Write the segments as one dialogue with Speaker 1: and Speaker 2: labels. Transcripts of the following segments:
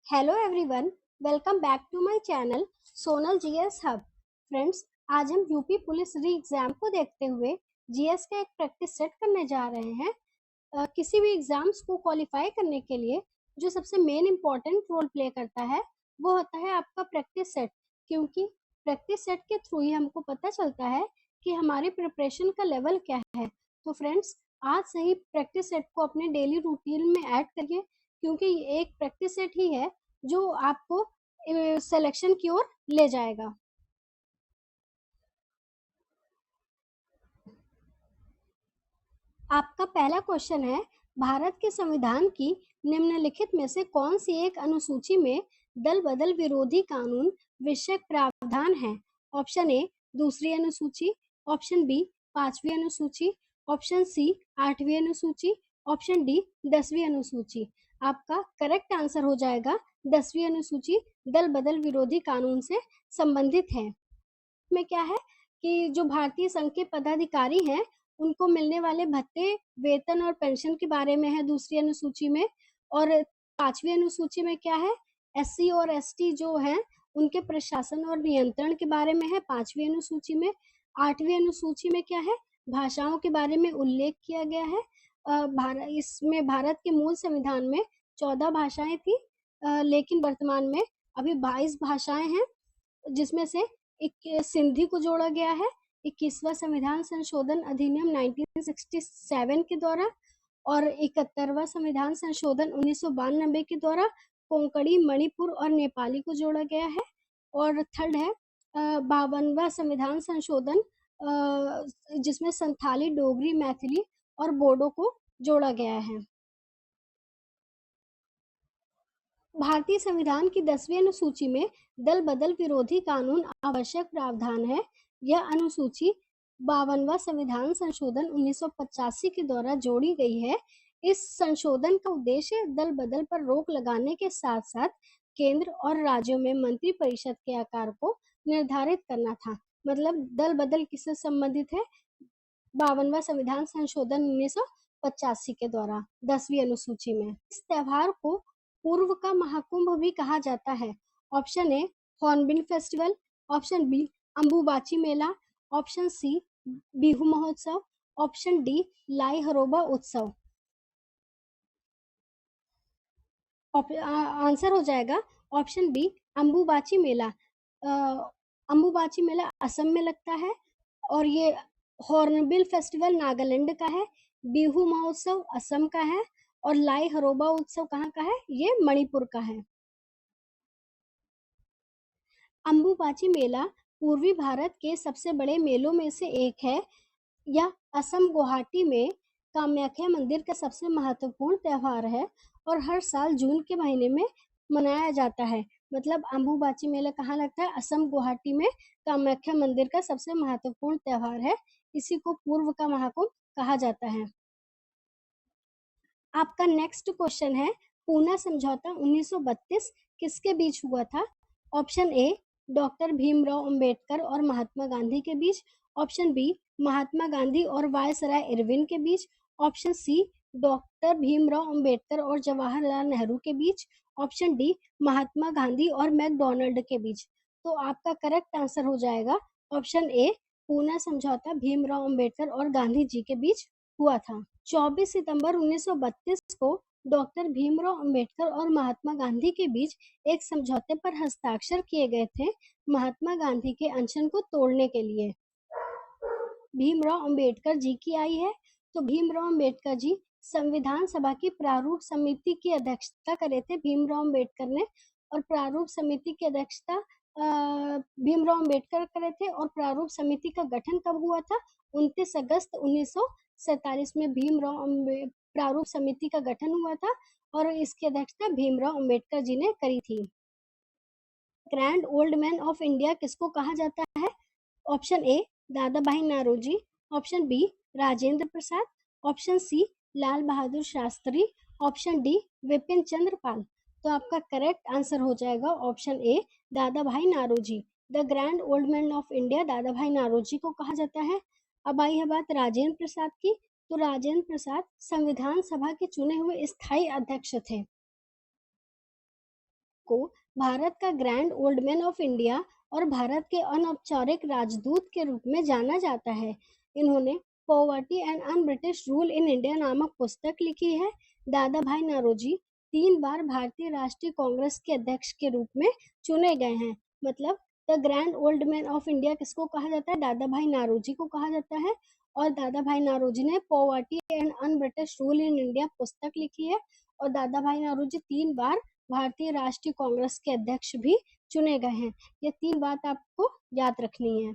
Speaker 1: Hello everyone, welcome back to my channel Sonal GS hub. Friends, आज हम UP police री exam को देखते हुए जीएस का एक प्रैक्टिस सेट करने जा रहे हैं। किसी भी एग्जाम्स को क्वालिफाई करने के लिए जो सबसे मेन इम्पोर्टेंट रोल प्ले करता है वो होता है आपका प्रैक्टिस सेट, क्योंकि प्रैक्टिस सेट के थ्रू ही हमको पता चलता है कि हमारी प्रिपरेशन का लेवल क्या है। तो फ्रेंड्स, आज से ही प्रैक्टिस सेट को अपने डेली रूटीन में ऐड करिए, क्योंकि ये एक प्रैक्टिस सेट ही है जो आपको सिलेक्शन की ओर ले जाएगा। आपका पहला क्वेश्चन है, भारत के संविधान की निम्नलिखित में से कौन सी एक अनुसूची में दल बदल विरोधी कानून विषयक प्रावधान है? ऑप्शन ए दूसरी अनुसूची, ऑप्शन बी पांचवी अनुसूची, ऑप्शन सी आठवीं अनुसूची, ऑप्शन डी 10वीं अनुसूची। आपका करेक्ट आंसर हो जाएगा 10वीं अनुसूची दल बदल विरोधी कानून से संबंधित है। में क्या है कि जो भारतीय संघ के पदाधिकारी हैं उनको मिलने वाले भत्ते, वेतन और पेंशन के बारे में है दूसरी अनुसूची में। और पांचवी अनुसूची में क्या है, एससी और एसटी जो हैं उनके प्रशासन और नियंत्रण के बारे में है पांचवी अनुसूची में। आठवीं अनुसूची में क्या है, भाषाओं के बारे में उल्लेख किया गया है। इसमें भारत के मूल संविधान में 14 भाषाएं थी, लेकिन वर्तमान में अभी 22 भाषाएं हैं, जिसमें से एक सिंधी को जोड़ा गया है 21वां संविधान संशोधन अधिनियम 1967 के द्वारा, और 71वां संविधान संशोधन 1992 के द्वारा कोंकणी, मणिपुर और नेपाली को जोड़ा गया है। और थर्ड है 52वां संविधान संशोधन, जिसमें संथाली, डोगरी, मैथिली और बोडो को जोड़ा गया है। भारतीय संविधान की 10वीं अनुसूची में दल बदल विरोधी कानून आवश्यक प्रावधान है। यह अनुसूची 52वां संविधान संशोधन 1985 के द्वारा जोड़ी गई है। इस संशोधन का उद्देश्य दल बदल पर रोक लगाने के साथ साथ केंद्र और राज्यों में मंत्री परिषद के आकार को निर्धारित करना था। मतलब दल बदल किससे संबंधित है? 52वां संविधान संशोधन 1985 के द्वारा 10वीं अनुसूची में। इस त्योहार को पूर्व का महाकुंभ भी कहा जाता है। Option A hornbill festival, option B Ambubachi Mela, option C Bihu महोत्सव, ऑप्शन डी लाई हरोबा उत्सव। आंसर हो जाएगा ऑप्शन बी अंबुबाची मेला। अंबुबाची मेला असम में लगता है, और ये हॉर्नबिल फेस्टिवल नागालैंड का है, बिहू महोत्सव असम का है, और लाई हरोबा उत्सव कहाँ का है? ये मणिपुर का है। अंबुबाची मेला पूर्वी भारत के सबसे बड़े मेलों में से एक है। यह असम गुवाहाटी में कामाख्या मंदिर का सबसे महत्वपूर्ण त्योहार है और हर साल जून के महीने में मनाया जाता है। मतलब अंबुबाची मेला कहाँ लगता है? असम गुवाहाटी में कामाख्या मंदिर का सबसे महत्वपूर्ण त्योहार है। इसी को पूर्व का महाकुंभ कहा जाता है। आपका नेक्स्ट क्वेश्चन है, पूना समझौता 1932 किसके बीच हुआ था? Option A doctor Bhimrao Ambedkar और महात्मा गांधी के बीच, ऑप्शन बी महात्मा गांधी और वायसराय इरविन के बीच, option C doctor Bhimrao Ambedkar और जवाहरलाल नेहरू के बीच, ऑप्शन डी महात्मा गांधी और मैकडोनाल्ड के बीच। तो आपका करेक्ट आंसर हो जाएगा ऑप्शन ए, पूना समझौता भीमराव अंबेडकर और गांधी जी के बीच हुआ था। 24 सितंबर 1932 को डॉक्टर भीमराव अंबेडकर और महात्मा गांधी के बीच एक समझौते पर हस्ताक्षर किए गए थे, महात्मा गांधी के अनशन को तोड़ने के लिए। भीमराव अंबेडकर जी की आई है, तो भीमराव अंबेडकर जी संविधान सभा की प्रारूप समिति की अध्यक्षता करे थे भीमराव अंबेडकर ने, और प्रारूप समिति की अध्यक्षता भीमराव अंबेडकर करे थे। और प्रारूप समिति का गठन कब हुआ था? 29 अगस्त 1947 में प्रारूप समिति का गठन हुआ था, और इसकी अध्यक्षता भीमराव अंबेडकर जी ने करी थी। Grand old man of India किसको कहा जाता है? Option A Dadabhai Naoroji, option B Rajendra Prasad, option C Lal Bahadur Shastri, option D Vipin Chandra Pal. तो आपका करेक्ट आंसर हो जाएगा option A Dadabhai Naoroji. The grand old man of India Dadabhai Naoroji को कहा जाता है। अब आई है बात राजेंद्र प्रसाद की, तो राजेंद्र प्रसाद संविधान सभा के चुने हुए स्थायी अध्यक्ष थे। को भारत का grand old man of India और भारत के अनौपचारिक राजदूत के रूप में जाना जाता है। इन्होंने poverty and un British rule in India नामक पुस्तक लिखी है। दादा भाई नौरोजी 3 बार भारतीय राष्ट्रीय कांग्रेस के अध्यक्ष के रूप में चुने गए हैं। मतलब the grand old man of India किसको कहा जाता है? दादा भाई नौरोजी को कहा जाता है। और दादा भाई नौरोजी ने poverty and un British rule in India पुस्तक लिखी है। और दादा भाई नौरोजी 3 बार भारतीय राष्ट्रीय कांग्रेस के अध्यक्ष भी चुने गए हैं। ये 3 बात आपको याद रखनी है।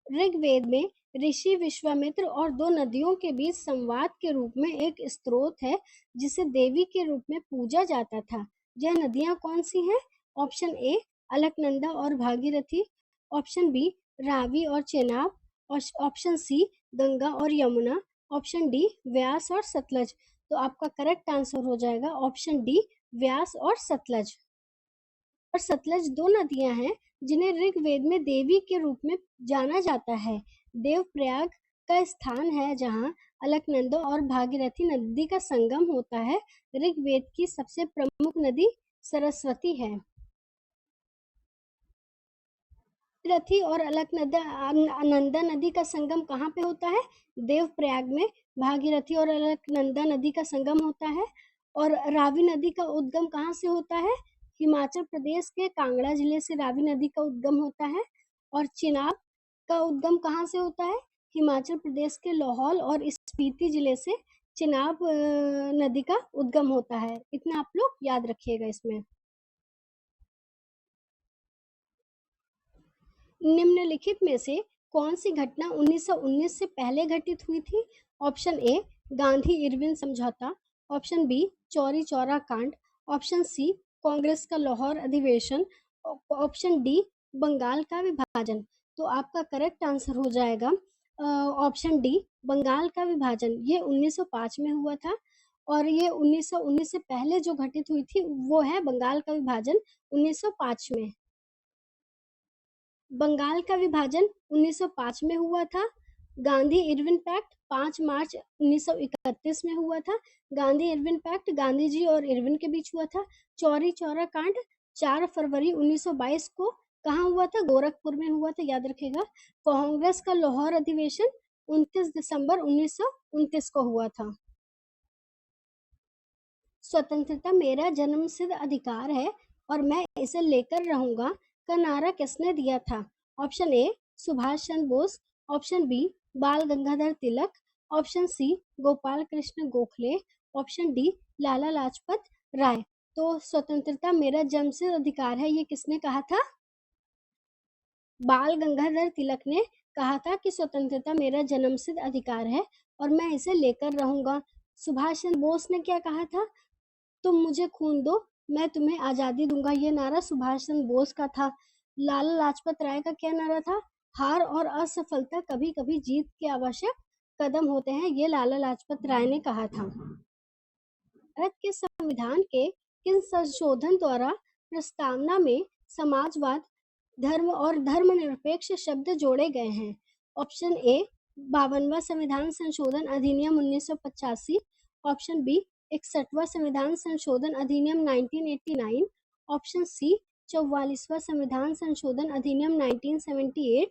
Speaker 1: ऋग्वेद में ऋषि विश्वामित्र और 2 नदियों के बीच संवाद के रूप में एक स्त्रोत है जिसे देवी के रूप में पूजा जाता था। यह नदियां कौन सी हैं? ऑप्शन ए अलकनंदा और भागीरथी, ऑप्शन बी रावी और चेनाब, और ऑप्शन सी गंगा और यमुना, ऑप्शन डी व्यास और सतलज। तो आपका करेक्ट आंसर हो जाएगा ऑप्शन डी व्यास और सतलज। और सतलज 2 नदियां हैं जिन्हें ऋग्वेद में देवी के रूप में जाना जाता है। देवप्रयाग का स्थान है जहां अलकनंदा और भागीरथी नदी का संगम होता है। ऋग्वेद की सबसे प्रमुख नदी सरस्वती है। भागीरथी और अलकनंदा नदी का संगम कहाँ पे होता है? देवप्रयाग में भागीरथी और अलकनंदा नदी का संगम होता है। और रावी नदी का उद्गम कहाँ से होता है? हिमाचल प्रदेश के कांगड़ा जिले से रावी नदी का उद्गम होता है। और चिनाब का उद्गम कहाँ से होता है? हिमाचल प्रदेश के लाहौल और स्पीति जिले से चिनाब नदी का उद्गम होता है। इतना आप लोग याद रखिएगा इसमें। निम्नलिखित में से कौन सी घटना 1919 से पहले घटित हुई थी? ऑप्शन ए गांधी इरविन समझौता, ऑप्शन बी चौरी चौरा कांड, ऑप्शन सी कांग्रेस का लाहौर अधिवेशन, ऑप्शन डी बंगाल का विभाजन। तो आपका करेक्ट आंसर हो जाएगा ऑप्शन डी बंगाल का विभाजन। ये 1905 में हुआ था और ये 1919 से पहले जो घटित हुई थी वो है बंगाल का विभाजन 1905 में। बंगाल का विभाजन 1905 में हुआ था। गांधी इरविन पैक्ट 5 मार्च 1931 में हुआ था। गांधी इरविन पैक्ट गांधी जी और इरविन के बीच हुआ था। चौरी चौरा कांड 4 फरवरी 1922 को कहाँ हुआ था? गोरखपुर में हुआ था, याद रखेगा। कांग्रेस का लाहौर अधिवेशन 29 दिसंबर 1929 को हुआ था। स्वतंत्रता मेरा जन्मसिद्ध अधिकार है और मैं इसे लेकर रहूंगा का नारा किसने दिया था? Option A Subhash Chandra Bose, option B Bal Gangadhar Tilak, option C Gopal Krishna Gokhale, option D Lala Lajpat Rai. तो स्वतंत्रता मेरा जन्मसिद्ध अधिकार है ये किसने कहा था? बाल गंगाधर तिलक ने कहा था कि स्वतंत्रता मेरा जन्मसिद्ध अधिकार है और मैं इसे लेकर रहूंगा। सुभाष चंद्र बोस ने क्या कहा था? तुम मुझे खून दो, मैं तुम्हें आजादी दूंगा। ये नारा सुभाष चंद्र बोस का था। लाला लाजपत राय का क्या नारा था? हार और असफलता कभी कभी जीत के आवश्यक कदम होते हैं। ये लाला लाजपत राय ने कहा था। भारत के संविधान के किन संशोधन द्वारा प्रस्तावना में समाजवाद, धर्म और धर्मनिरपेक्ष शब्द जोड़े गए हैं? ऑप्शन ए 52वां संविधान संशोधन अधिनियम 1985, ऑप्शन बी 61वां संविधान संशोधन अधिनियम 1989, ऑप्शन सी 44वां संविधान संशोधन अधिनियम 1978,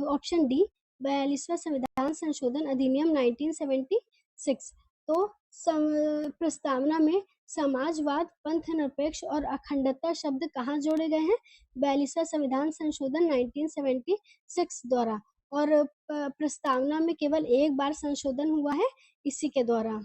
Speaker 1: ऑप्शन डी 42वां संविधान संशोधन अधिनियम 1976। तो प्रस्तावना में समाजवाद, पंथ निरपेक्ष और अखंडता शब्द कहाँ जोड़े गए हैं? 42वां संविधान संशोधन 1976 द्वारा। और प्रस्तावना में केवल एक बार संशोधन हुआ है इसी के द्वारा।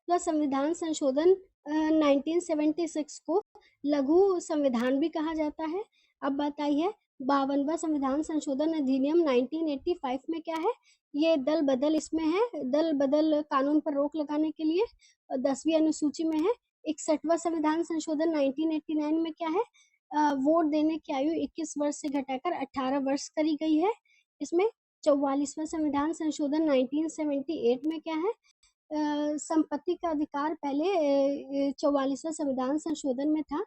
Speaker 1: संविधान संशोधन 1976 को लघु संविधान भी कहा जाता है। अब बताइए 52वां संविधान संशोधन अधिनियम 1985 में क्या है? ये दल बदल इसमें है, दल बदल कानून पर रोक लगाने के लिए 10वीं अनुसूची में है। 61वां संविधान संशोधन 1989 में क्या है? वोट देने की आयु 21 वर्ष से घटाकर 18 वर्ष करी गई है। इसमें 44वां संविधान संशोधन 1978 में क्या है? संपत्ति का अधिकार पहले 44वां संविधान संशोधन में था,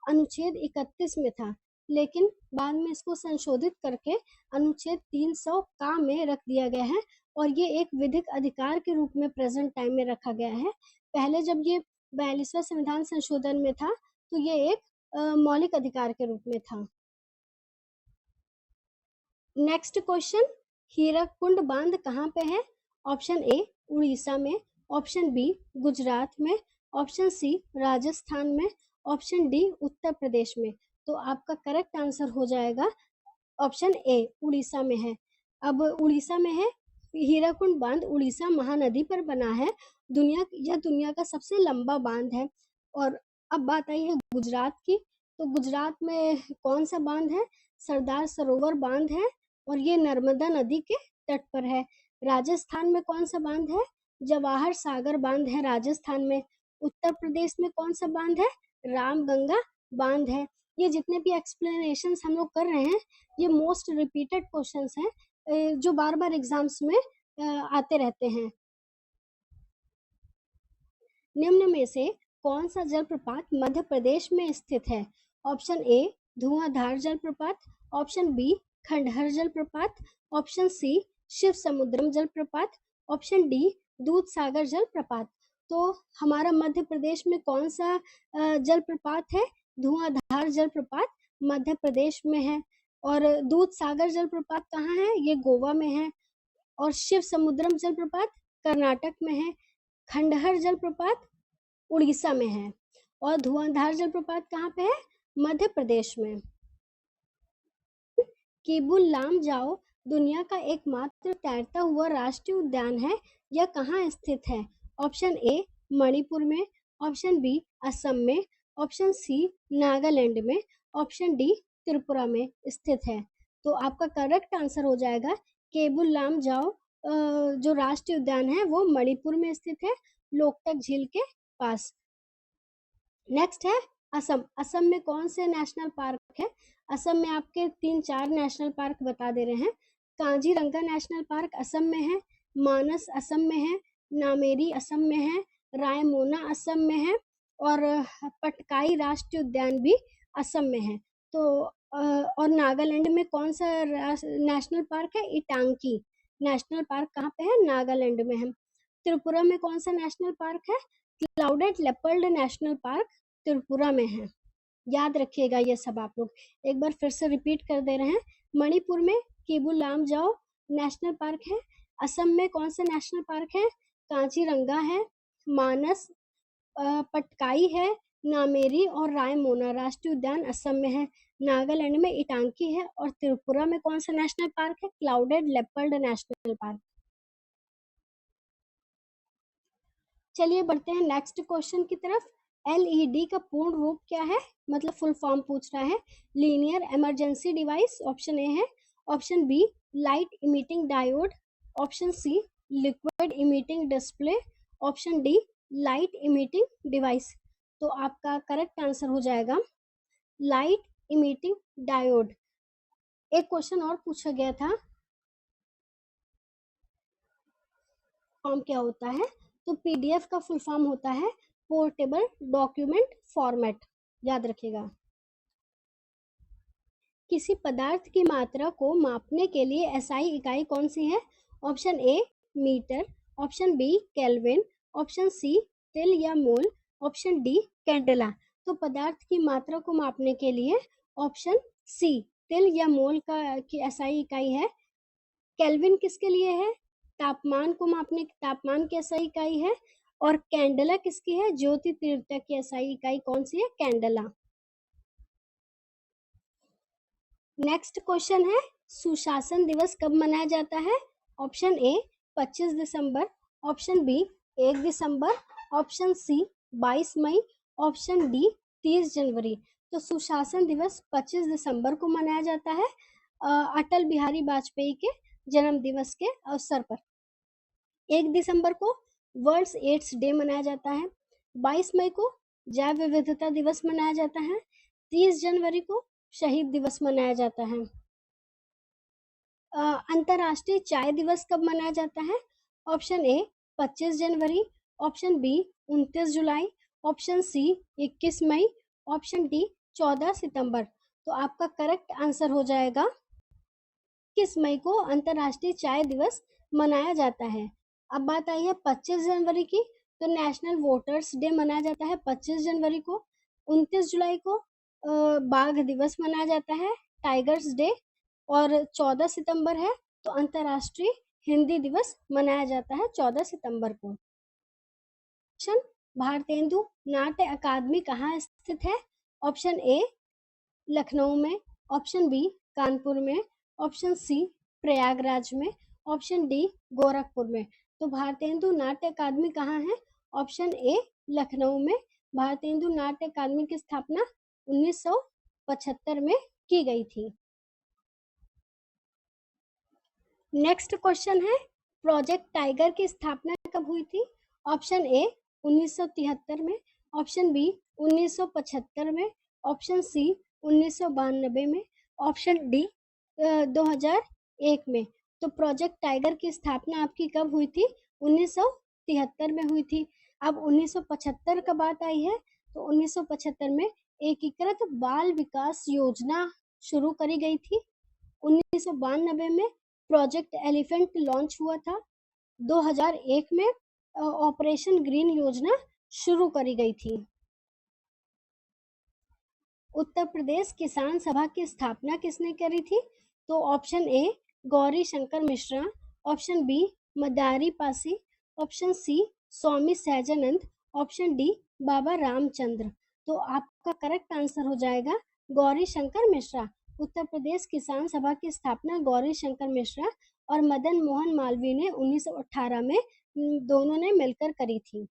Speaker 1: अनुच्छेद 31 में था, लेकिन बाद में इसको संशोधित करके अनुच्छेद 300 का में रख दिया गया है और ये एक विधिक अधिकार के रूप में प्रेजेंट टाइम में रखा गया है। पहले जब ये 42वां संविधान संशोधन में था तो ये एक मौलिक अधिकार के रूप में था। नेक्स्ट क्वेश्चन, हीराकुंड बांध कहाँ पे है? ऑप्शन ए उड़ीसा में, ऑप्शन बी गुजरात में, ऑप्शन सी राजस्थान में, ऑप्शन डी उत्तर प्रदेश में। तो आपका करेक्ट आंसर हो जाएगा ऑप्शन ए, उड़ीसा में है। अब उड़ीसा में है, हीराकुंड बांध उड़ीसा महानदी पर बना है। यह दुनिया का सबसे लंबा बांध है। और अब बात आई है गुजरात की, तो गुजरात में कौन सा बांध है? सरदार सरोवर बांध है और ये नर्मदा नदी के तट पर है। राजस्थान में कौन सा बांध है? जवाहर सागर बांध है राजस्थान में। उत्तर प्रदेश में कौन सा बांध है? रामगंगा बांध है। ये जितने भी एक्सप्लेनेशंस हम लोग कर रहे हैं ये मोस्ट रिपीटेड क्वेश्चंस हैं जो बार बार एग्जाम्स में आते रहते हैं। निम्न में से कौन सा जलप्रपात मध्य प्रदेश में स्थित है? ऑप्शन ए धुआंधार जलप्रपात, ऑप्शन बी खंडहर जलप्रपात, ऑप्शन सी शिव समुद्रम जलप्रपात, ऑप्शन डी दूध सागर जलप्रपात। तो हमारा मध्य प्रदेश में कौन सा जलप्रपात है? धुआंधार जलप्रपात मध्य प्रदेश में है। और दूध सागर जलप्रपात कहाँ है? ये गोवा में है। और शिव समुद्रम जलप्रपात कर्नाटक में है। खंडहर जलप्रपात उड़ीसा में है। और धुआंधार जलप्रपात कहाँ पे है? मध्य प्रदेश में। केबुल लामजाओ दुनिया का एकमात्र तैरता हुआ राष्ट्रीय उद्यान है। यह कहाँ स्थित है? ऑप्शन ए मणिपुर में, ऑप्शन बी असम में, ऑप्शन सी नागालैंड में, ऑप्शन डी त्रिपुरा में स्थित है। तो आपका करेक्ट आंसर हो जाएगा केबुल लामजाओ जो राष्ट्रीय उद्यान है वो मणिपुर में स्थित है, लोकटक झील के पास। नेक्स्ट है असम। असम में कौन से नेशनल पार्क है? असम में आपके 3-4 नेशनल पार्क बता दे रहे हैं। काजीरंगा नेशनल पार्क असम में है, मानस असम में है, नामेरी असम में है, रायमोना असम में है और पटकाई राष्ट्रीय उद्यान भी असम में है। तो और नागालैंड में कौन सा नेशनल पार्क है? इटांकी नेशनल पार्क कहाँ पे है? नागालैंड में है। त्रिपुरा में कौन सा नेशनल पार्क है? Clouded leopard national park Tripura में है। याद रखिएगा ये सब आप लोग। एक बार फिर से रिपीट कर दे रहे हैं। मणिपुर में केबुल लामजाओ नेशनल पार्क है। असम में कौन सा नेशनल पार्क है? काजीरंगा है, मानस, पटकाई है, नामेरी और रायमोना राष्ट्रीय उद्यान असम में है। नागालैंड में इटांकी है और त्रिपुरा में कौन सा नेशनल पार्क है? Clouded leopard national park. चलिए बढ़ते हैं नेक्स्ट क्वेश्चन की तरफ। LED का पूर्ण रूप क्या है? मतलब फुल फॉर्म पूछ रहा है। Linear emergency device option A है, option B light emitting diode, option C liquid emitting display, option D light emitting device. तो आपका करेक्ट आंसर हो जाएगा लाइट इमिटिंग डायोड। एक क्वेश्चन और पूछा गया था, फॉर्म क्या होता है? तो PDF का फुल फॉर्म होता है पोर्टेबल डॉक्यूमेंट फॉर्मेट। याद रखिएगा। किसी पदार्थ की मात्रा को मापने के लिए SI इकाई कौन सी है? Option A metre, option B kelvin, option C तिल या मोल, ऑप्शन डी कैंडेला। तो पदार्थ की मात्रा को मापने के लिए ऑप्शन सी तिल या मोल की SI इकाई है। केल्विन किसके लिए है? तापमान को मापने, तापमान की SI इकाई है। और कैंडेला किसकी है? ज्योति तीव्रता की SI इकाई कौन सी है? कैंडेला। नेक्स्ट क्वेश्चन है, सुशासन दिवस कब मनाया जाता है? ऑप्शन ए 25 दिसंबर, ऑप्शन बी 1 दिसंबर, ऑप्शन सी 22 मई, ऑप्शन डी 30 जनवरी। तो सुशासन दिवस 25 दिसंबर को मनाया जाता है अटल बिहारी वाजपेयी के जन्म दिवस के अवसर पर। 1 दिसंबर को वर्ल्ड एड्स डे मनाया जाता है। 22 मई को जैव विविधता दिवस मनाया जाता है। 30 जनवरी को शहीद दिवस मनाया जाता है। अंतर्राष्ट्रीय चाय दिवस कब मनाया जाता है? ऑप्शन ए 25 जनवरी, ऑप्शन बी 29 जुलाई, ऑप्शन सी 21 मई, ऑप्शन डी 14 सितंबर। तो आपका करेक्ट आंसर हो जाएगा 21 मई को अंतर्राष्ट्रीय चाय दिवस मनाया जाता है? अब बात आई है 25 जनवरी की, तो नेशनल वोटर्स डे मनाया जाता है 25 जनवरी को। 29 जुलाई को बाघ दिवस मनाया जाता है, टाइगर्स डे। और 14 सितंबर है तो अंतर्राष्ट्रीय हिंदी दिवस मनाया जाता है 14 सितंबर को। ऑप्शन, भारतेंदु नाट्य अकादमी कहाँ स्थित है? ऑप्शन ए लखनऊ में, ऑप्शन बी कानपुर में, ऑप्शन सी प्रयागराज में, ऑप्शन डी गोरखपुर में। तो भारतेंदु नाट्य अकादमी कहाँ है? ऑप्शन ए लखनऊ में। भारतेंदु नाट्य अकादमी की स्थापना 1975 में की गई थी। नेक्स्ट क्वेश्चन है, प्रोजेक्ट टाइगर की स्थापना कब हुई थी? ऑप्शन ए 1973 में, ऑप्शन बी 1975 में, ऑप्शन सी 1992 में, ऑप्शन डी 2001 में। तो प्रोजेक्ट टाइगर की स्थापना आपकी कब हुई थी? 1973 में हुई थी। अब 1975 का बात आई है तो 1975 में एकीकृत बाल विकास योजना शुरू करी गई थी। 1992 में प्रोजेक्ट एलिफेंट लॉन्च हुआ था। 2001 में ऑपरेशन ग्रीन योजना शुरू करी गई थी। उत्तर प्रदेश किसान सभा की स्थापना किसने करी थी? तो option A Gauri Shankar Mishra, option B Madari Pasi, option C Swami Sahajanand, option D Baba Ramchandra. तो आपका करेक्ट आंसर हो जाएगा गौरी शंकर मिश्रा। उत्तर प्रदेश किसान सभा की स्थापना गौरी शंकर मिश्रा और मदन मोहन मालवीय ने 1918 में दोनों ने मिलकर करी थी।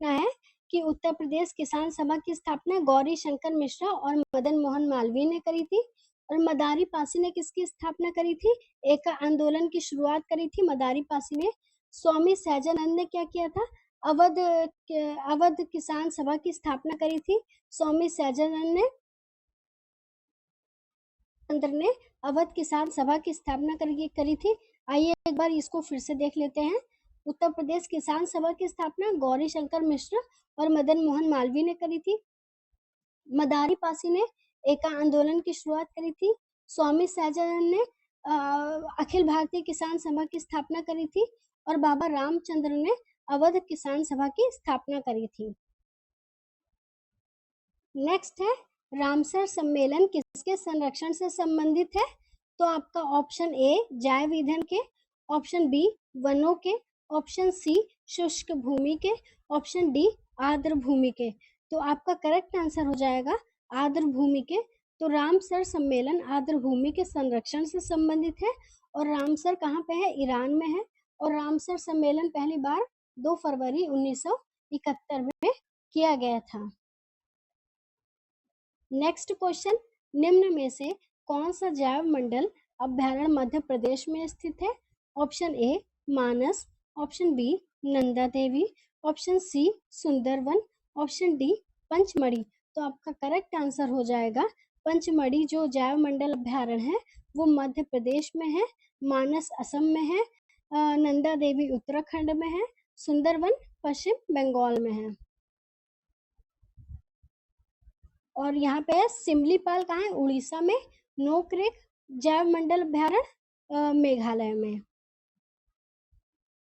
Speaker 1: है कि उत्तर प्रदेश किसान सभा की स्थापना गौरी शंकर मिश्रा और मदन मोहन मालवीय ने करी थी। और मदारी पासी ने किसकी स्थापना करी थी? एक आंदोलन की शुरुआत करी थी मदारी पासी ने। स्वामी सहजानंद ने क्या किया था? अवध किसान सभा की स्थापना करी थी। स्वामी सहजानंद ने अवध किसान सभा की स्थापना करी थी। आइए एक बार इसको फिर से देख लेते हैं। उत्तर प्रदेश किसान सभा की स्थापना गौरी शंकर मिश्र और मदन मोहन मालवीय ने करी थी। मदारी पासी ने एका आंदोलन की शुरुआत करी थी। स्वामी सहजानंद ने अखिल भारतीय किसान सभा की स्थापना करी थी और बाबा रामचंद्र ने अवध किसान सभा की स्थापना करी थी। नेक्स्ट है, रामसर सम्मेलन किसके संरक्षण से संबंधित है? तो आपका ऑप्शन ए जैव ईंधन के, ऑप्शन बी वनों के, ऑप्शन सी शुष्क भूमि के, ऑप्शन डी आर्द्र भूमि के। तो आपका करेक्ट आंसर हो जाएगा आर्द्र भूमि के। तो रामसर सम्मेलन आर्द्र भूमि के संरक्षण से संबंधित है और रामसर कहाँ पे है? ईरान में है। और रामसर सम्मेलन पहली बार 2 फरवरी 1971 में किया गया था। नेक्स्ट क्वेश्चन, निम्न में से कौन सा जैव मंडल अभ्यारण्य मध्य प्रदेश में स्थित है? Option A Manas, option B Nanda Devi, option C Sundarban, option D Pachmarhi. तो आपका करेक्ट आंसर हो जाएगा पंचमढ़ी। जो जैव मंडल अभ्यारण्य है वो मध्य प्रदेश में है, मानस असम में है, नंदा देवी उत्तराखंड में है, सुंदरवन पश्चिम बंगाल में है। और यहाँ पे सिमलीपाल कहाँ है? उड़ीसा में। नोक्रेक जैव मंडल अभ्यारण्य मेघालय में।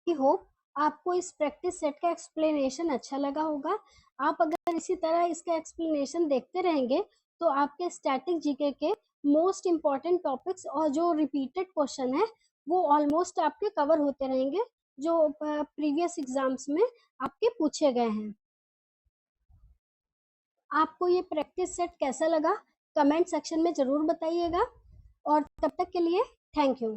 Speaker 1: आई होप आपको इस प्रैक्टिस सेट का एक्सप्लेनेशन अच्छा लगा होगा। आप अगर इसी तरह इसका एक्सप्लेनेशन देखते रहेंगे तो आपके स्टैटिक जीके के मोस्ट इम्पॉर्टेंट टॉपिक्स और जो रिपीटेड क्वेश्चन है वो ऑलमोस्ट आपके कवर होते रहेंगे, जो प्रीवियस एग्जाम्स में आपके पूछे गए हैं। आपको ये प्रैक्टिस सेट कैसा लगा कमेंट सेक्शन में ज़रूर बताइएगा। और तब तक के लिए थैंक यू।